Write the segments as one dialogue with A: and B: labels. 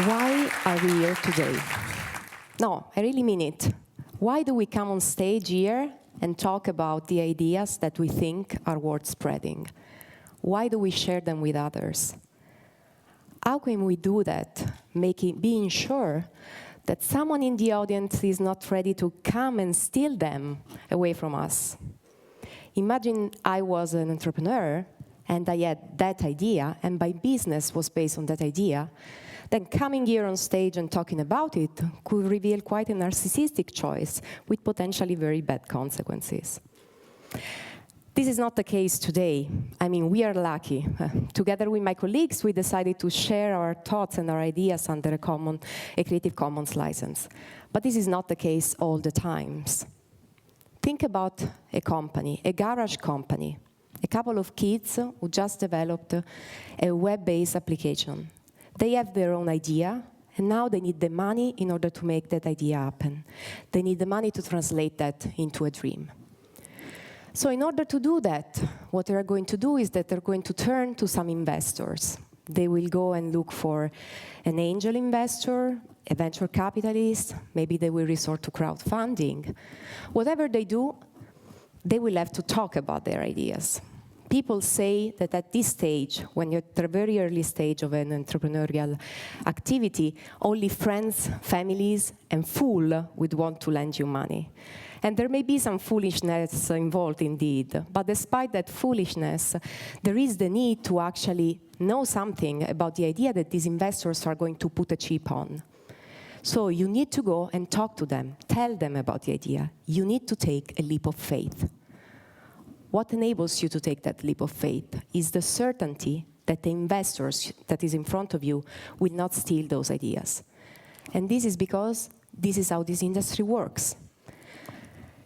A: Why are we here today? No, I really mean it. Why do we come on stage here and talk about the ideas that we think are worth spreading? Why do we share them with others? How can we do that, being sure that someone in the audience is not ready to come and steal them away from us? Imagine I was an entrepreneur and I had that idea and my business was based on that idea. Then coming here on stage and talking about it could reveal quite a narcissistic choice with potentially very bad consequences. This is not the case today. I mean, we are lucky. Together with my colleagues, we decided to share our thoughts and our ideas under a Creative Commons license. But this is not the case all the times. Think about a company, a garage company, a couple of kids who just developed a web-based application. They have their own idea, and now they need the money in order to make that idea happen. They need the money to translate that into a dream. So in order to do that, what they're going to do is that they're going to turn to some investors. They will go and look for an angel investor, a venture capitalist, maybe they will resort to crowdfunding. Whatever they do, they will have to talk about their ideas. People say that at this stage, when you're at the very early stage of an entrepreneurial activity, only friends, families, and fools would want to lend you money. And there may be some foolishness involved indeed, but despite that foolishness, there is the need to actually know something about the idea that these investors are going to put a chip on. So you need to go and talk to them, tell them about the idea. You need to take a leap of faith. What enables you to take that leap of faith is the certainty that the investors that is in front of you will not steal those ideas. And this is because this is how this industry works.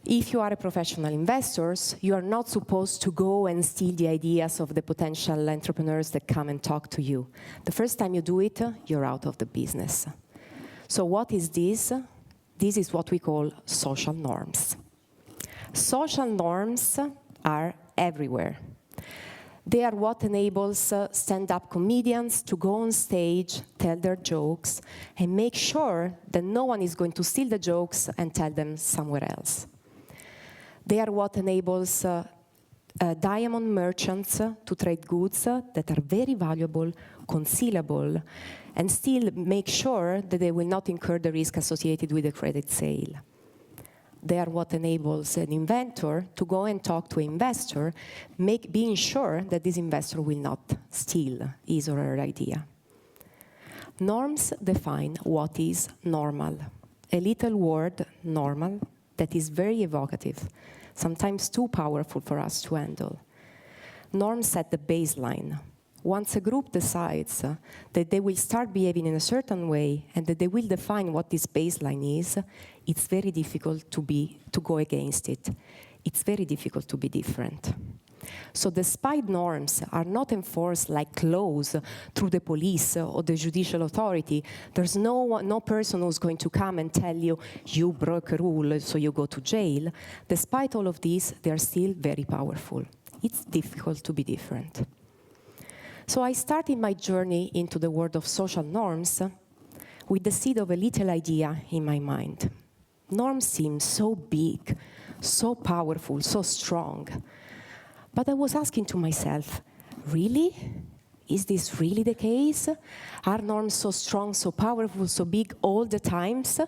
A: If you are a professional investor, you are not supposed to go and steal the ideas of the potential entrepreneurs that come and talk to you. The first time you do it, you're out of the business. So what is this? This is what we call social norms. Social norms are everywhere. They are what enables stand-up comedians to go on stage, tell their jokes, and make sure that no one is going to steal the jokes and tell them somewhere else. They are what enables diamond merchants to trade goods that are very valuable, concealable, and still make sure that they will not incur the risk associated with a credit sale. They are what enables an inventor to go and talk to an investor, being sure that this investor will not steal his or her idea. Norms define what is normal. A little word, normal, that is very evocative, sometimes too powerful for us to handle. Norms set the baseline. Once a group decides that they will start behaving in a certain way and that they will define what this baseline is, it's very difficult to go against it. It's very difficult to be different. So despite norms are not enforced like laws through the police or the judicial authority, there's no person who's going to come and tell you, you broke a rule, so you go to jail. Despite all of this, they are still very powerful. It's difficult to be different. So I started my journey into the world of social norms with the seed of a little idea in my mind. Norms seem so big, so powerful, so strong. But I was asking to myself, really? Is this really the case? Are norms so strong, so powerful, so big all the times?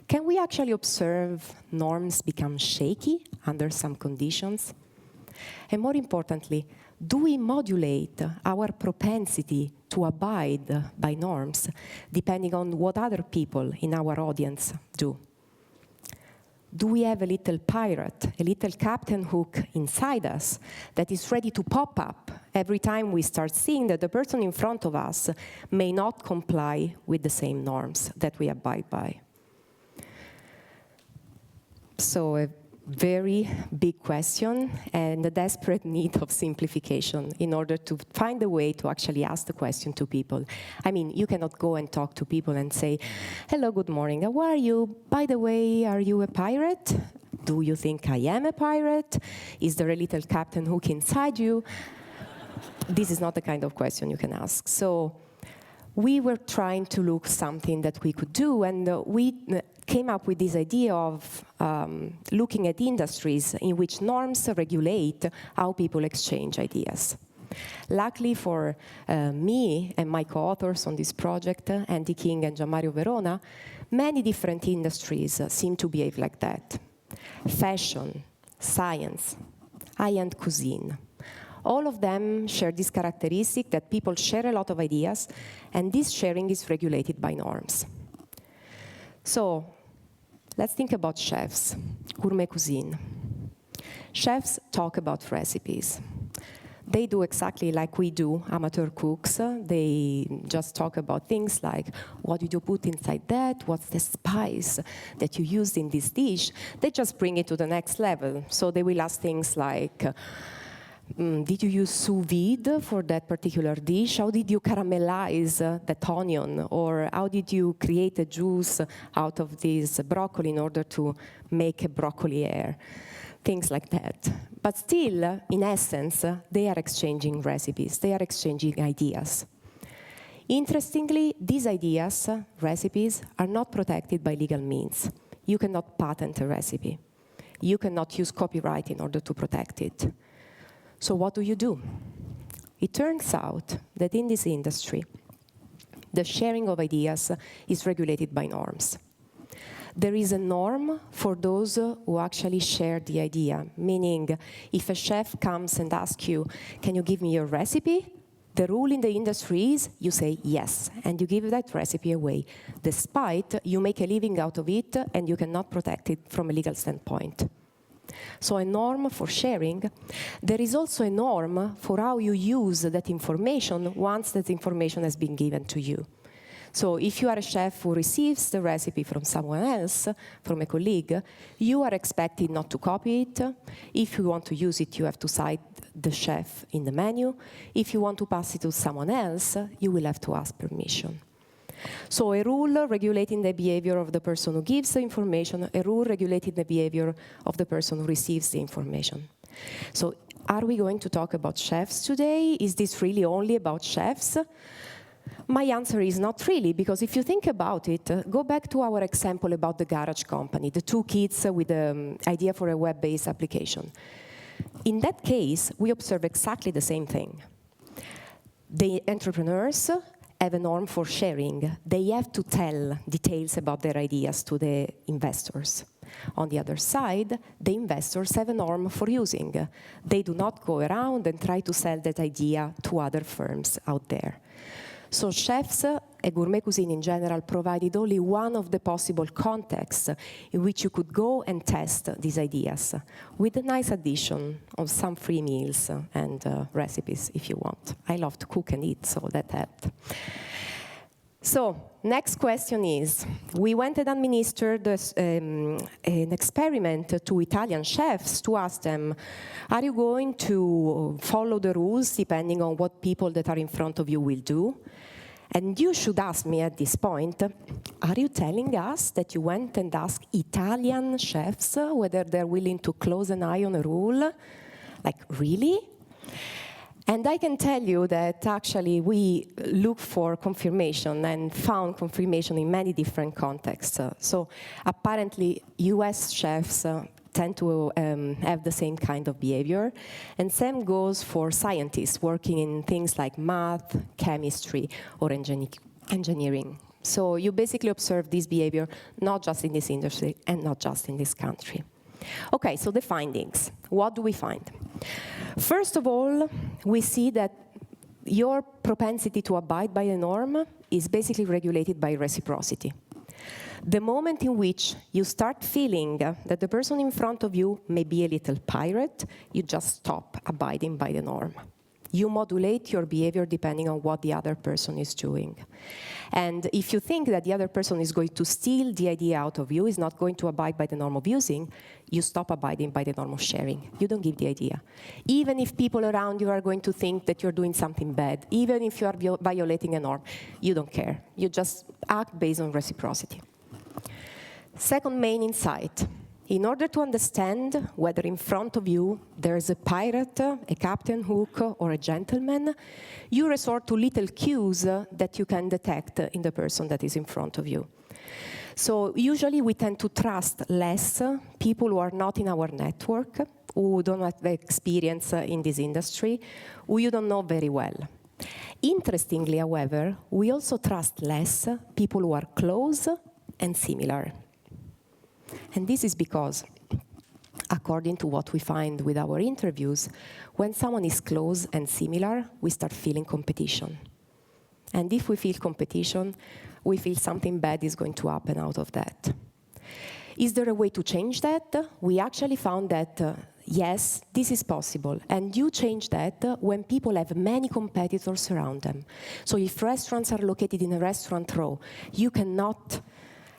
A: Can we actually observe norms become shaky under some conditions? And more importantly, do we modulate our propensity to abide by norms depending on what other people in our audience do? Do we have a little pirate, a little Captain Hook inside us that is ready to pop up every time we start seeing that the person in front of us may not comply with the same norms that we abide by? So a very big question and a desperate need of simplification in order to find a way to actually ask the question to people. I mean, you cannot go and talk to people and say, hello, good morning, how are you? By the way, are you a pirate? Do you think I am a pirate? Is there a little Captain Hook inside you? This is not the kind of question you can ask. So we were trying to look something that we could do, and we came up with this idea of looking at industries in which norms regulate how people exchange ideas. Luckily for me and my co-authors on this project, Andy King and Gianmario Verona, many different industries seem to behave like that. Fashion, science, high-end cuisine. All of them share this characteristic that people share a lot of ideas, and this sharing is regulated by norms. So, let's think about chefs, gourmet cuisine. Chefs talk about recipes. They do exactly like we do, amateur cooks. They just talk about things like, what did you put inside that? What's the spice that you used in this dish? They just bring it to the next level. So they will ask things like, did you use sous vide for that particular dish? How did you caramelize that onion? Or how did you create a juice out of this broccoli in order to make a broccoli air? Things like that. But still, in essence, they are exchanging recipes. They are exchanging ideas. Interestingly, these ideas, recipes, are not protected by legal means. You cannot patent a recipe. You cannot use copyright in order to protect it. So what do? It turns out that in this industry, the sharing of ideas is regulated by norms. There is a norm for those who actually share the idea, meaning if a chef comes and asks you, can you give me your recipe? The rule in the industry is you say yes, and you give that recipe away, despite you make a living out of it and you cannot protect it from a legal standpoint. So a norm for sharing. There is also a norm for how you use that information once that information has been given to you. So if you are a chef who receives the recipe from someone else, from a colleague, you are expected not to copy it. If you want to use it, you have to cite the chef in the menu. If you want to pass it to someone else, you will have to ask permission. So a rule regulating the behavior of the person who gives the information, a rule regulating the behavior of the person who receives the information. So are we going to talk about chefs today? Is this really only about chefs? My answer is not really, because if you think about it, go back to our example about the garage company, the two kids with the idea for a web-based application. In that case, we observe exactly the same thing. The entrepreneurs have a norm for sharing. They have to tell details about their ideas to the investors. On the other side, the investors have a norm for using. They do not go around and try to sell that idea to other firms out there. So chefs and gourmet cuisine in general provided only one of the possible contexts in which you could go and test these ideas, with a nice addition of some free meals and recipes if you want. I love to cook and eat, so that helped. So, next question is, we went and administered an experiment to Italian chefs to ask them, are you going to follow the rules depending on what people that are in front of you will do? And you should ask me at this point, are you telling us that you went and asked Italian chefs whether they're willing to close an eye on a rule? Like, really? And I can tell you that actually we looked for confirmation and found confirmation in many different contexts. So apparently US chefs tend to have the same kind of behavior. And same goes for scientists working in things like math, chemistry, or engineering. So you basically observe this behavior not just in this industry and not just in this country. Okay, so the findings. What do we find? First of all, we see that your propensity to abide by the norm is basically regulated by reciprocity. The moment in which you start feeling that the person in front of you may be a little pirate, you just stop abiding by the norm. You modulate your behavior depending on what the other person is doing. And if you think that the other person is going to steal the idea out of you, is not going to abide by the norm of using, you stop abiding by the norm of sharing. You don't give the idea. Even if people around you are going to think that you're doing something bad, even if you are violating a norm, you don't care. You just act based on reciprocity. Second main insight in order to understand whether in front of you there's a pirate, a Captain Hook, or a gentleman, you resort to little cues that you can detect in the person that is in front of you. So usually we tend to trust less people who are not in our network, who don't have experience in this industry, who you don't know very well. Interestingly, however, we also trust less people who are close and similar. And this is because, according to what we find with our interviews, when someone is close and similar, we start feeling competition. And if we feel competition, we feel something bad is going to happen out of that. Is there a way to change that? We actually found that, yes, this is possible. And you change that when people have many competitors around them. So if restaurants are located in a restaurant row, you cannot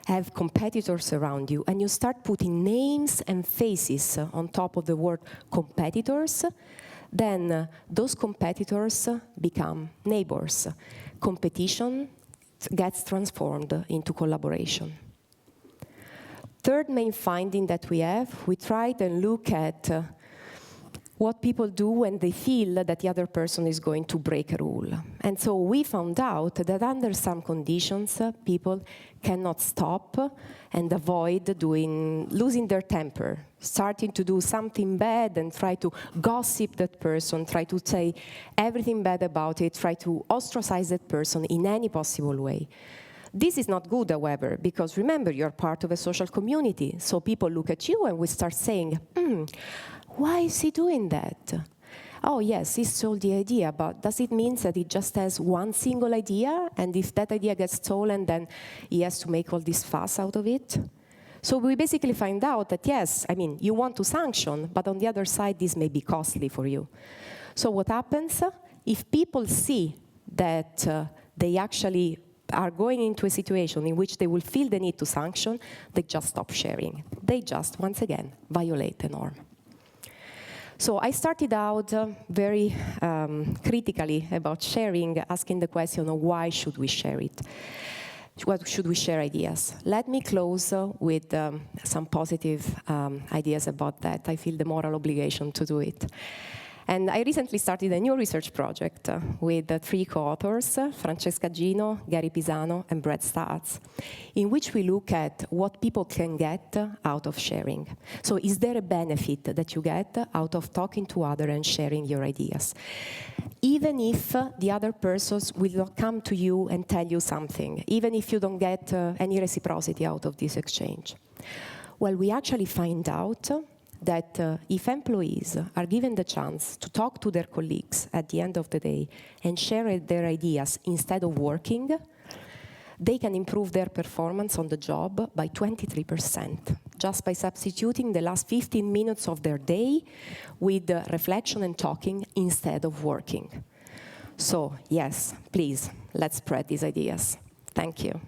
A: have competitors around you, and you start putting names and faces on top of the word competitors, then those competitors become neighbors. Competition gets transformed into collaboration. Third main finding that we have, we tried and look at what people do when they feel that the other person is going to break a rule. And so we found out that under some conditions, people cannot stop and avoid losing their temper, starting to do something bad and try to gossip that person, try to say everything bad about it, try to ostracize that person in any possible way. This is not good, however, because remember, you're part of a social community, so people look at you and we start saying, why is he doing that? Oh, yes, he stole the idea, but does it mean that he just has one single idea, and if that idea gets stolen, then he has to make all this fuss out of it? So we basically find out that, yes, I mean, you want to sanction, but on the other side, this may be costly for you. So what happens? If people see that they actually are going into a situation in which they will feel the need to sanction, they just stop sharing. They just, once again, violate the norm. So I started out very critically about sharing, asking the question of why should we share it? Why should we share ideas? Let me close with some positive ideas about that. I feel the moral obligation to do it. And I recently started a new research project with 3 co-authors, Francesca Gino, Gary Pisano, and Brad Stutz, in which we look at what people can get out of sharing. So is there a benefit that you get out of talking to others and sharing your ideas? Even if the other persons will not come to you and tell you something, even if you don't get any reciprocity out of this exchange. Well, we actually find out that if employees are given the chance to talk to their colleagues at the end of the day and share their ideas instead of working, they can improve their performance on the job by 23%, just by substituting the last 15 minutes of their day with reflection and talking instead of working. So, yes, please, let's spread these ideas. Thank you.